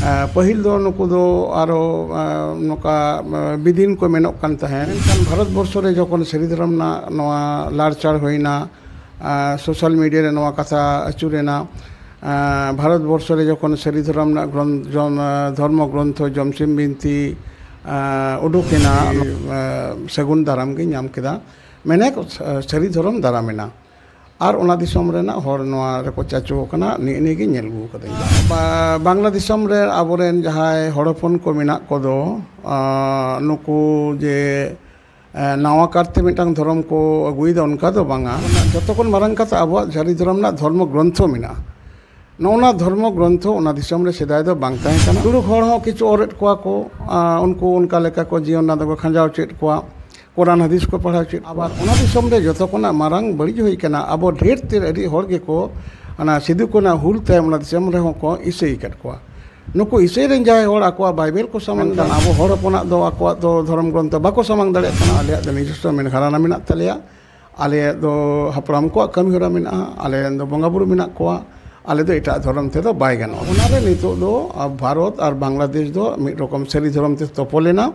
ᱯᱟᱹᱦᱤᱞ ᱫᱚ ᱱᱩᱠᱩ ᱫᱚ ᱟᱨᱚ ᱱᱚᱝᱠᱟ ᱵᱤᱫᱤᱱ ᱠᱚ ᱢᱮᱱᱚᱜ ᱠᱟᱱ ᱛᱟᱦᱮᱸ ᱢᱮᱱᱠᱷᱟᱱ ᱵᱷᱟᱨᱚᱛ ᱵᱚᱨᱥᱚ ᱨᱮ ᱡᱚᱠᱷᱚᱱ ᱥᱟᱹᱨᱤ ᱫᱷᱚᱨᱚᱢ ᱨᱮᱱᱟᱜ ᱱᱚᱣᱟ ᱞᱟᱲᱪᱟᱲ ᱦᱩᱭᱱᱟ, ᱥᱳᱥᱟᱞ ᱢᱤᱰᱤᱭᱟ ᱨᱮ ᱱᱚᱣᱟ ᱠᱟᱛᱷᱟ ᱟᱹᱪᱩᱨᱮᱱᱟ, ᱵᱷᱟᱨᱚᱛ ᱵᱚᱨᱥᱚ ᱨᱮ ᱡᱚᱠᱷᱚᱱ ᱥᱟᱹᱨᱤ ᱫᱷᱚᱨᱚᱢ ᱨᱮᱱᱟᱜ ᱫᱷᱚᱨᱢᱚ ᱜᱨᱚᱱᱛᱷᱚ ᱡᱚᱢᱥᱤᱢ ᱵᱤᱱᱛᱤ ᱩᱰᱩᱠᱮᱱᱟ, ᱥᱟᱹᱜᱩᱱ ᱫᱟᱨᱟᱢ ᱜᱮ ᱧᱟᱢ ᱠᱮᱫᱟ, ᱢᱮᱱᱮᱠ ᱥᱟᱹᱨᱤ ᱫᱷᱚᱨᱚᱢ ᱫᱟᱨᱟᱢᱮᱱᱟ ᱟᱨ ᱚᱱᱟ ᱫᱤᱥᱚᱢ ᱨᱮᱱᱟᱜ ᱦᱚᱲ ᱱᱚᱣᱟ ᱨᱮᱠᱚ ᱪᱟᱪᱳ ᱟᱠᱟᱱᱟ। ᱱᱤᱭᱟᱹ ᱜᱮ ᱧᱮᱞ ᱟᱹᱜᱩ ᱠᱟᱫᱟᱹᱧ। ᱵᱟᱝᱞᱟ ᱫᱤᱥᱚᱢ ᱨᱮ ᱟᱵᱚᱨᱮᱱ ᱡᱟᱦᱟᱸᱭ ᱦᱚᱲ ᱦᱚᱯᱚᱱ ko ᱢᱮᱱᱟᱜ ᱠᱚᱫᱚ ᱱᱩᱠᱩ ᱡᱮ ᱱᱟᱣᱟ ᱠᱟᱨᱛᱮ ᱢᱤᱫᱴᱟᱝ ᱫᱷᱚᱨᱚᱢ ko ᱟᱹᱜᱩᱭᱮᱫᱟ ᱚᱱᱠᱟ ᱫᱚ ᱵᱟᱝᱟ। ᱡᱚᱛᱚ ᱠᱷᱚᱱ ᱢᱟᱨᱟᱝ ᱠᱟᱛᱷᱟ ᱟᱵᱚᱣᱟᱜ ᱥᱟᱹᱨᱤ ᱫᱷᱚᱨᱚᱢ ᱨᱮᱱᱟᱜ ᱫᱷᱚᱨᱢᱚ ᱜᱨᱚᱱᱛᱷᱚ ᱢᱮᱱᱟᱜᱼᱟ। ᱱᱚᱜᱼᱚᱱᱟ ᱫᱷᱚᱨᱢᱚ ᱜᱨᱚᱱᱛᱷᱚ ᱚᱱᱟ ᱫᱤᱥᱚᱢ ᱨᱮ ᱥᱮᱫᱟᱭ ᱫᱚ ᱵᱟᱝ ᱛᱟᱦᱮᱸ ᱠᱟᱱᱟ। ᱛᱩᱲᱩᱠ ᱦᱚᱲ ᱦᱚᱸ ᱠᱤᱪᱷᱩ ᱚᱨᱮᱫ ᱠᱚᱣᱟ ko, ᱩᱱᱠᱩ ᱚᱱᱠᱟ ᱞᱮᱠᱟ ko ᱡᱤᱭᱚᱱ ᱨᱮᱱᱟᱜ ᱫᱚᱠᱚ ᱠᱷᱟᱸᱡᱟᱣ ᱪᱮᱫ ᱠᱚᱣᱟ, ᱠᱳᱨᱟᱱ ᱦᱟᱫᱤᱥ ᱠᱚ ᱯᱟᱲᱦᱟᱣ ᱪᱮᱫ। ᱟᱵᱟᱨ ᱚᱱᱟ ᱫᱤᱥᱚᱢ ᱨᱮ ᱡᱚᱛᱚ ᱠᱷᱚᱱᱟᱜ ᱢᱟᱨᱟᱝ ᱵᱟᱹᱲᱤᱡ ᱦᱩᱭ ᱠᱟᱱᱟ, ᱟᱵᱚ ᱰᱷᱮᱨ ᱛᱮ ᱟᱹᱰᱤ ᱦᱚᱲ ᱜᱮᱠᱚ ᱚᱱᱟ ᱥᱤᱫᱩ ᱠᱟᱹᱱᱦᱩ ᱦᱩᱞ ᱛᱟᱭᱚᱢ ᱚᱱᱟ ᱫᱤᱥᱚᱢ ᱨᱮᱦᱚᱸ ko ᱤᱥᱟᱹᱭ ᱟᱠᱟᱫ ᱠᱚᱣᱟ। ᱱᱩᱠᱩ ᱤᱥᱟᱹᱭ ᱨᱮᱱ ᱡᱟᱦᱟᱸᱭ ᱦᱚᱲ ᱟᱠᱚᱣᱟᱜ ᱵᱟᱭᱵᱮᱞ ko ᱥᱟᱢᱟᱝ ᱫᱟ, ᱟᱵᱚ ᱦᱚᱲ ᱦᱚᱯᱚᱱᱟᱜ ᱫᱚ ᱟᱠᱚᱣᱟᱜ ᱫᱚ ᱫᱷᱚᱨᱚᱢ ᱜᱨᱚᱱᱛᱷᱚ ᱵᱟᱠᱚ ᱥᱟᱢᱟᱝ ᱫᱟᱲᱮᱭᱟᱜ ᱠᱟᱱᱟ। ᱟᱞᱮᱭᱟᱜ ᱫᱚ ᱱᱤᱡᱚᱥᱥᱚ ᱜᱷᱟᱨᱟᱱᱟ ᱢᱮᱱᱟᱜ ᱛᱟᱞᱮᱭᱟ, ᱟᱞᱮᱭᱟᱜ ᱫᱚ ᱦᱟᱯᱲᱟᱢ ᱠᱚᱣᱟᱜ ᱠᱟᱹᱢᱤ ᱦᱚᱨᱟ ᱢᱮᱱᱟᱜᱼᱟ, ᱟᱞᱮᱨᱮᱱ ᱫᱚ ᱵᱚᱸᱜᱟ ᱵᱩᱨᱩ ᱢᱮᱱᱟᱜ ᱠᱚᱣᱟ, ᱟᱞᱮ ᱫᱚ ᱮᱴᱟᱜ ᱫᱷᱚᱨᱚᱢ ᱛᱮᱫᱚ ᱵᱟᱭ ᱜᱟᱱᱚᱜᱼᱟ। ᱚᱱᱟᱨᱮ ᱱᱤᱛᱚᱜ ᱫᱚ ᱵᱷᱟᱨᱚᱛ ᱟᱨ ᱵᱟᱝᱞᱟᱫᱮশ ᱫᱚ ᱢᱤᱫ ᱨᱚᱠᱚᱢ ᱥᱟᱹᱨᱤ ᱫᱷᱚᱨᱚᱢ ᱛᱮ ᱛᱚᱯᱚᱞᱮᱱᱟ।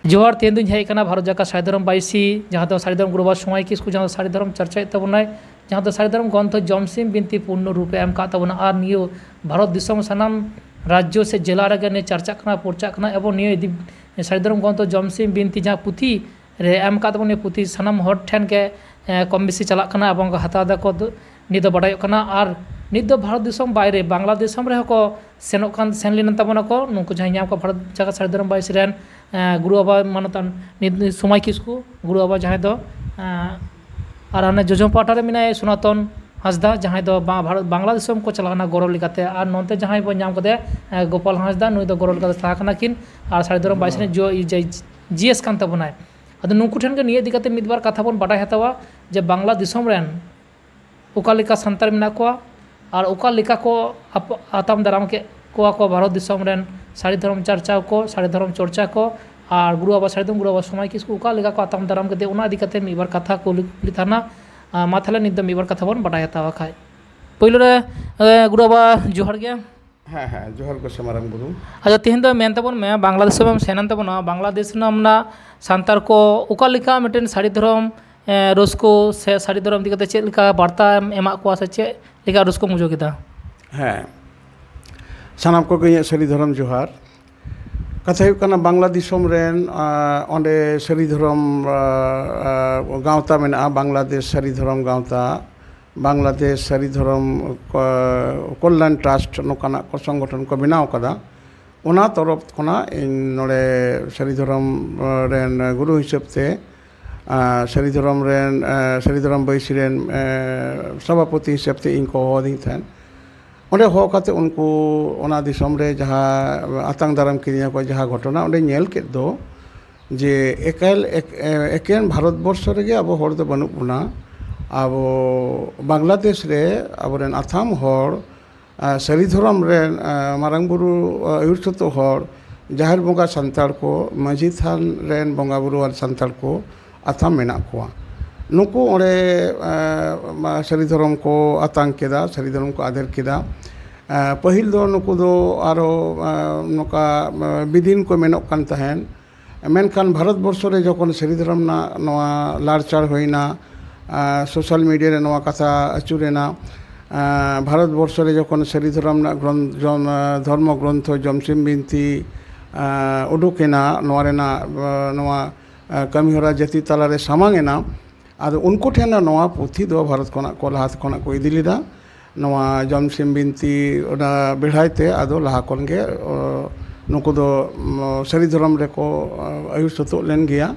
जोहार तेन दिन हेकना भारत जाका सारी धर्म बाईसी जहाँ तो सारी धर्म गुरुबा समय किसको जहाँ सारी धर्म चर्चा तबनाय जहाँ तो सारी धर्म ग्रंथ जमसिम बिनती पूर्ण रूपे एम का तबना और नियो भारत दिसम सनाम राज्यों से जिला रगे ने चर्चा करना पर्चा करना एवं नियो सारी धर्म ग्रंथ जमसिम बिनती जहाँ पुथी रे एम का तबने पुथी सनाम हर ठेन के कम बेसी चला करना एवं हता दाको नित बड़ाय करना और नित भारत दिसम बाहरे बांग्लादेश रे को सेन लेना तबना को नुकु जहाँ नाम को भारत जाका सारी धर्म बाईसी रेन गुरु बाबा मानतान नित समय किसको गुरु बाबा जहाँ दो और आने जोजम पाटा मेना सनातन हांसदा जहाँ दो भारत बांग्लादेश को चलाना गौरव लेकाते और नोते जहाँ बो नाम कदे गोपाल हांसदा नुई दो गौरव लेकाते थाकना किन और सारी धर्म बाईसी ने जो जीएस कान तबनाय अद नुकु ठेन के निये दिकाते मिदबार कथा बन बाडाय हतावा जे बांग्ला दिसम रेन ओका लेका संतार मेना कोआ और ओका लेका को आताम दाराम के कोआ को भारत दिसम रेन सारी धर्म चर्चा को सारी धर्म चर्चा को और गुरु बाबा सारी धर्म गुरु बाबा समय किसको ओका लेका को आताम दाराम के उना दिकाते मिदबार कथा को लिथाना माथाले निद मिदबार कथा बन बाडाय हतावा खाय पहिलो रे गुरु बाबा जोहार गया। हाँ हाँ जोहार को समारंग बुरु। अच्छा तेहन दो मेन तबन में बांग्लादेश में सेनन तबन बांग्लादेश नामना सांतार को ओका लेका मिटेन सारी धर्म रस्को से सारी धर्म दिकाते चेक लेका वार्ता एमा को से चेक लेका रस्को मुजो किदा। हाँ सानाम को गई सारी धर्म जोहार कथा हुई कना बांग्ला दिसम रेन ओंडे सारी धर्म गावता मेना बांग्लादेश सारी धर्म गावता बांग्लादेश सारी धर्म कल्याण ट्रस्ट नोकाना को संगठन को बनाव कदा ओना तरफ खना इन नोडे सारी धर्म रेन गुरु हिसाब से सारी धर्म बाईसी रेन सभापति हिसाब से इनको होदी थेन ओंडे हो काते उनको ओना दिसम रे जहाँ आतंक दाराम किनिया को जहाँ घटना ओंडे नेल के दो जे एकेन भारत वर्ष रे अब हर दो बनुक बुना अब बांग्लादेश रे अबरेन आथाम हर सारी धर्म रेन मारांग बुरु आयुर्सत हर जाहिर बंगा संताल को माझी थान रेन बंगा बुरु और संताल को आथाम मेना कोआ नुकु ओंडे सारी धर्म को आतंक केदा सारी धर्म को आदर केदा पहिल दो नुकु दो आरो नोका बिदिन को मेनोक कान तहेन मेनखान भारत वर्ष रे जखन सारी धर्म ना नवा लाड़चाड़ होइना सोशल मीडिया रे नवा कथा आचुरेना भारत वर्ष रे जखन सारी धर्म ना धर्म ग्रंथ जमसिम बिनती उडुकेना नवा रेना नवा कमी हरा जाति तालारे सामांगेना आदो उनको ठेन नवा पुथी दो भारत खना को लहा खना को इदी लेदा नवा जमसिम बिनती ओना बेढ़ाइते आदो लहा खन गे नुको दो सारी धर्म रे को आयुष्यतो लेन गया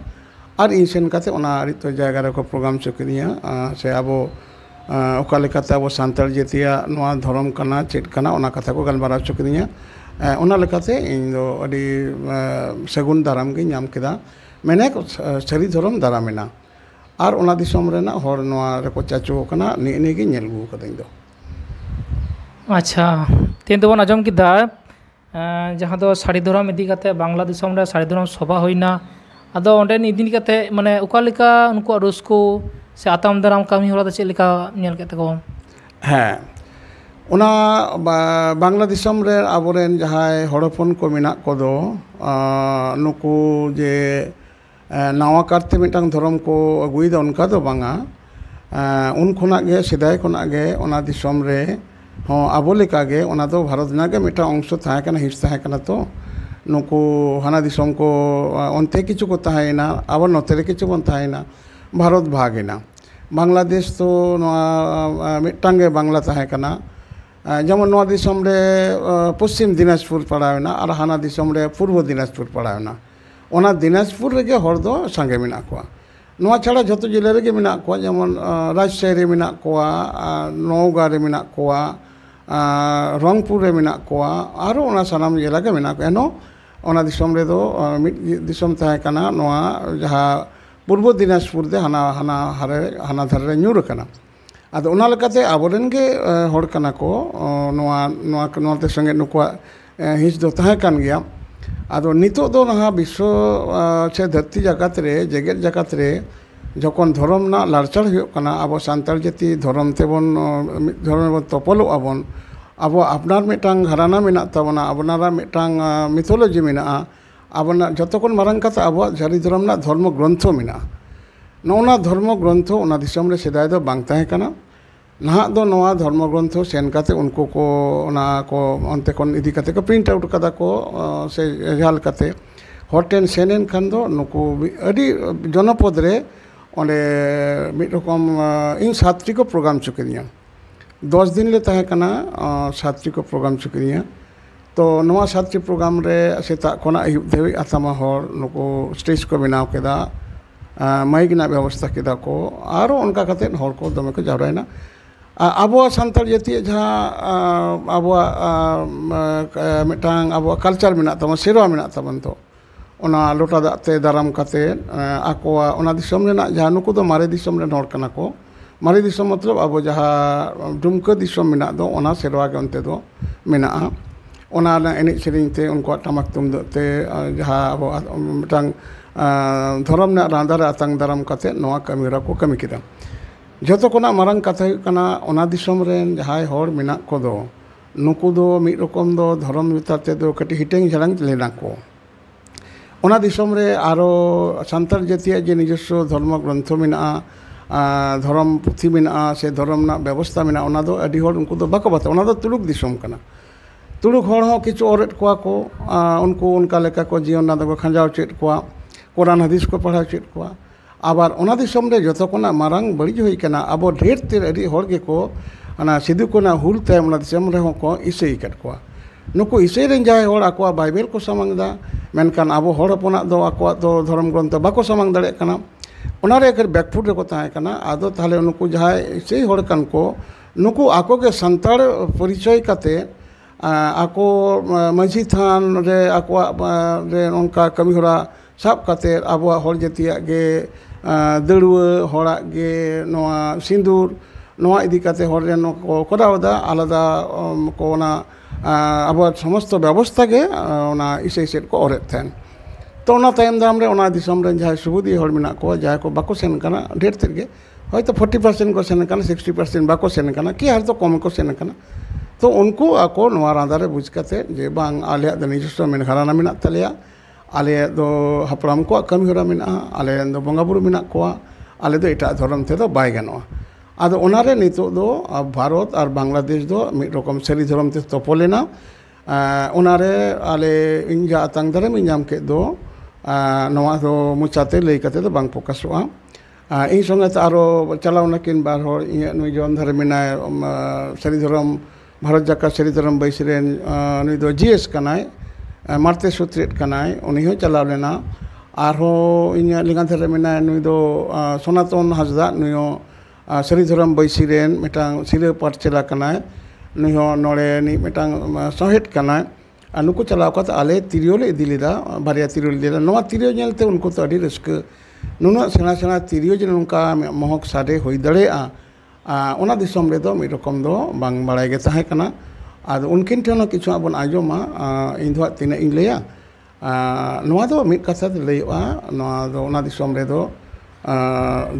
और इन सेन काते ओना रित जायगा रे को प्रोग्राम चकिनिया से आबो ओका लेकाते आबो सांताल जेतिया नवा धर्म कना चेट कना ओना कथा को गलबारा चकिनिया ओना लेकाते इन दो अडी सगुन दाराम गे नाम केदा मेने सारी धर्म दारामेना और ओना दिसम रेना हर नवा रेको चाचो कना निये गे नेल गु कदाई दो। अच्छा तेन तो बन आजम किदा जहाँ दो सारी धर्म इदी काते बांग्ला दिसम रे सारी धर्म सभा होइना आदो ओंडे इदी काते माने ओका लेका उनको रस्को से आताम दाराम कमी होला चेक लेका नेल केते को। हाँ बांग्ला दिसम रे आबोरेन जहाय हड़पन को मेना कोदो नुकु जे नावा कारते मिटांग धर्म को अगुईदा उनका दो बांगा उन खुना गे सिदाय खुना गे ओना दिसम रे हों आबो लेका गे ओना दो भारत ना गे मिटा अंश थाहे कना हिस्सा है कना तो नुकु हाना दिसम को अन्ते किछु को थाहेना आबार नोते किछु बन थाहेना भारत भागेना बांग्लादेश तो मिटांग गे बांग्ला थाहे कना जेमन नोआ दिसम रे पश्चिम दिनाजपुर पड़ावेना और हाना दिसम रे पूर्व दिनाजपुर पड़ावेना ओना दिनाजपुर रे हर दो सांगे मेना कोआ नोआ छाड़ा जतो जिले रे मेना कोआ जेमन राजशाही रे मेना कोआ नौगा रे मेना कोआ रंगपुर रे मेना कोआ आरो ओना सानाम जिला के मेना को एनो ओना दिसम रे दो मिट दिसम ताहे कना नोआ जहा पूर्व दिनाजपुर दे हाना धारे रे ᱧᱩᱨ कना आदो ओना लेकाते आबोरेन गे हड़ कना को नोआ संगे नुकुआ हिस दो ताहे कान गया आदो नितो दो नहा विश्व से धरती जगत रे जेगेत जगत रे जखन धर्म ना लारचार हुयो कना आबो सांतार जाति धर्म तेबन धर्म बन तपलो आबन आबो आपनार मिटांग घराना मेना ताबना आपनारा मिटांग मिथोलॉजी मेना आबना जतखन मारांग कथा आबो जारि धर्म ना धर्म ग्रंथ मेना नोना धर्म ग्रंथ ओना दिसम रे सेदाय दो बांग ताहे कना नहा दो नोआ धर्म ग्रंथ सेन काते उनको को ओना को अन्ते कोन इदी काते को प्रिंट आउट कदा को से जाल काते होटेन सेनेन खान दो नुकु अडी जनपद रे ओंडे मिड रकम इन सात्री को प्रोग्राम चुकिदिया 10 दिन ले ताहे कना सात्री को प्रोग्राम चुकिदिया तो नोआ सात्री प्रोग्राम रे सेता कोना अयुब देवी आतामा हर नुकु स्टेज को बनाव केदा माइक ना व्यवस्था केदा को आरो उनका कते हर को दमे को जावरायना आबो सांतार जाति जहाँ आबो मिटांग आबो कल्चर मेना तबन सेरवा मेना तबन तो ओना लोटा दाते दाराम काते आकोआ ओना दिसम रेना जहाँ नुकु दो मारे दिसम रेन हर कना को मारे दिसम मतलब आबो जहाँ दुमका दिसम मेना दो ओना सेरवा के अन्ते दो मेना ओना एने सेरिंग ते उनको टमाक तुमदो ते जहाँ आबो मिटांग धर्म ना रांदार आतंग दाराम काते नोआ कमीरा को कमी किदा जतो कोना मारंग कथा कना ओना दिसम रेन जहाय हर मेना को दो नुकु दो मिद रकम दो धर्म बिताते दो कटी हिटेंग झड़ांग लेना को ओना दिसम रे आरो सांतार जातिया जे निजस्व धर्म ग्रंथ मेना धर्म पुथी मेना से धर्म ना व्यवस्था मेना ओना दो अडी हर उनको दो बाको बाता ओना दो तुलुक दिसम कना तुलुक हर हो किछु औरत कोआ को उनको उनका लेका को जीवन ना दो खंजाव चेत कोआ कुरान हदीस को पढ़ा चेत कोआ आबार ओना दिसम रे जतो कोना मारंग बड़ी होई कना आबो ढेर तेर अडी हर गे को अना सिदु कोना हुल ते ओना दिसम रे हो को इसई कट कोआ नुको इसई रेन जाय हर आकोआ बाइबल को समंगदा मेनकान आबो हर अपना दो आकोआ दो धर्म ग्रंथ बाको समंग दड़े कना ओना रे अगर बैकफुट रे को ताहे कना आदो ताहले नुको जाय इसई हर कन को नुको आको के संतार परिचय काते आको माझी थान रे आकोआ रे उनका कमी होरा साब काते आबो हर जातिया गे दड़ुआ हड़ा गे नोआ सिंदूर नोआ इदी काते हर रेन को करावदा आलादा को ना अब समस्त व्यवस्था के ओना इसई सेट को औरत थेन तो ओना तायम दाम रे ओना दिसम रे जहां सुबुदी हर मेना को जहां को बाको सेन कना ढेर तेर गे होयतो 40% को सेन कना 60% बाको सेन कना कि हर तो कम को सेन कना तो उनको आको नोआ रांदारे बुझ काते जे बांग आले द निजस्व मेन घराना मेना तलिया आले दो हपराम को कमी होरा मेना आले दो बंगा बुरु मेना को आले दो एटा धर्म ते दो बाय गनोआ आदो ओनारे नितो दो भारत और बांग्लादेश दो मिद रकम सरी धर्म ते तोपोलेना ओनारे आले इंजा आतंग धर्म इंजाम के दो नोआ दो मुचाते लई काते दो बांग फोकासोआ इन संगे आरो चलावना किन बार हर इया नुई जन धर्म मेना सरी धर्म भारत जाका सरी धर्म बैसरेन नुई दो जीएस कनाय मारते सूत्रेट कनाय उनी हो चलाव लेना आरो इया लिंगा धर्म मेना नुई दो सनातन हाजदा नुई सरी धर्म बैसीरेन मिटांग सिरे पाट चला कनाय नुई हो नोड़े नि मिटांग सहेट कनाय नुको चलाव कत आले तिरियोले इदी लेदा बारिया तिरियो लेदा नोआ तिरियो नेलते उनको तो अडी रस्क नुना सेना सेना तिरियो जे उनका महक साडे होई दड़ेआ ओना दिसम रे दो मिद रकम दो बांग बाड़ाय गे ताहे कना आद उनकिन ठेनो किछु आबन आजोमा इन दो तिना इन लेया नोआ दो मिद कथा लैयोआ नोआ दो ओना दिसम रे दो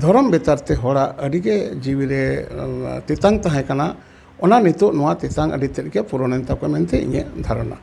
धर्म बेतारते हड़ा अडिगे जीवी रे तितांग ताहे कना ᱚᱱᱟ ᱱᱤᱛᱚᱜ ᱱᱚᱣᱟ ᱛᱮᱛᱟᱝ ᱟᱹᱰᱤ ᱛᱮᱫ ᱜᱮ ᱯᱩᱨᱚᱱᱮᱱ ᱛᱟᱠᱚᱣᱟ ᱢᱮᱱᱛᱮ ᱤᱧᱟᱹᱜ ᱫᱷᱟᱨᱚᱱᱟ